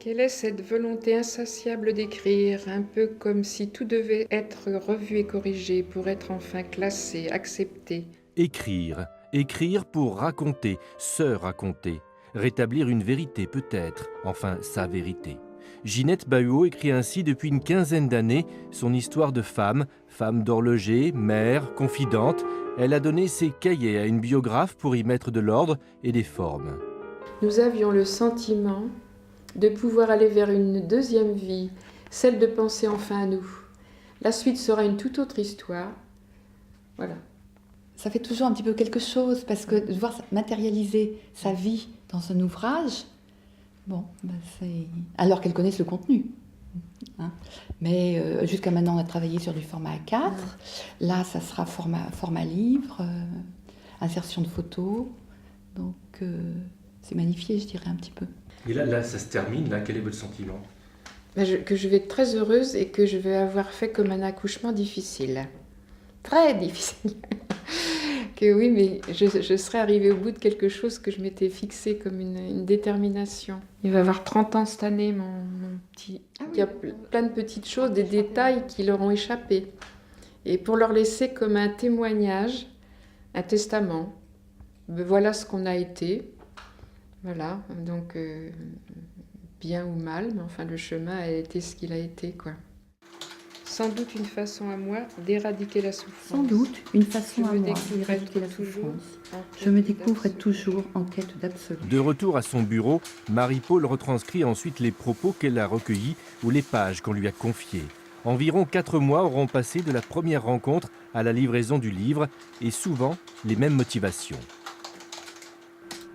Quelle est cette volonté insatiable d'écrire, un peu comme si tout devait être revu et corrigé pour être enfin classé, accepté? Écrire, écrire pour raconter, se raconter, rétablir une vérité peut-être, enfin sa vérité. Ginette Bahuot écrit ainsi depuis une quinzaine d'années son histoire de femme, femme d'horloger, mère, confidente. Elle a donné ses cahiers à une biographe pour y mettre de l'ordre et des formes. Nous avions le sentiment de pouvoir aller vers une deuxième vie, celle de penser enfin à nous. La suite sera une toute autre histoire. Voilà. Ça fait toujours un petit peu quelque chose, parce que de voir matérialiser sa vie dans un ouvrage, bon, c'est... alors qu'elles connaissent le contenu. Hein. Mais jusqu'à maintenant, on a travaillé sur du format A4. Là, ça sera format livre, insertion de photos. Donc, c'est magnifié, je dirais, un petit peu. Et là, ça se termine. Là, quel est votre sentiment? Que je vais être très heureuse et que je vais avoir fait comme un accouchement difficile. Très difficile. Que oui, mais je serai arrivée au bout de quelque chose que je m'étais fixé comme une détermination. Il va avoir 30 ans cette année, mon petit. Il y a plein de petites choses, des détails qui leur ont échappé. Et pour leur laisser comme un témoignage, un testament. Voilà ce qu'on a été. Voilà, donc bien ou mal, mais enfin le chemin a été ce qu'il a été, quoi. Sans doute une façon à moi d'éradiquer la souffrance. Sans doute une façon à moi d'éradiquer d'éradiquer la souffrance. Je me découvre toujours en quête d'absolu. De retour à son bureau, Marie-Paule retranscrit ensuite les propos qu'elle a recueillis ou les pages qu'on lui a confiées. Environ 4 mois auront passé de la première rencontre à la livraison du livre, et souvent les mêmes motivations.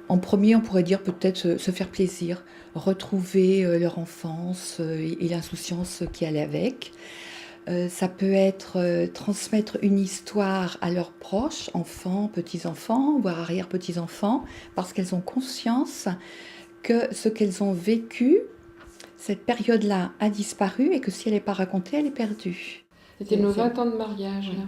En premier, on pourrait dire peut-être se faire plaisir, retrouver leur enfance et l'insouciance qui allait avec. Ça peut être transmettre une histoire à leurs proches, enfants, petits-enfants, voire arrière-petits-enfants, parce qu'elles ont conscience que ce qu'elles ont vécu, cette période-là a disparu et que si elle n'est pas racontée, elle est perdue. C'était nos 20 ans de mariage, là.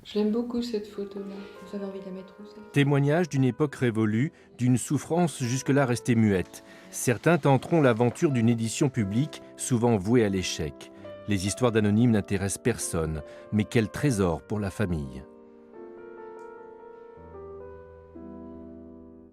Je l'aime beaucoup, cette photo-là. Vous avez envie de la mettre où, celle-ci ? Témoignage d'une époque révolue, d'une souffrance jusque-là restée muette. Certains tenteront l'aventure d'une édition publique, souvent vouée à l'échec. Les histoires d'anonymes n'intéressent personne, mais quel trésor pour la famille.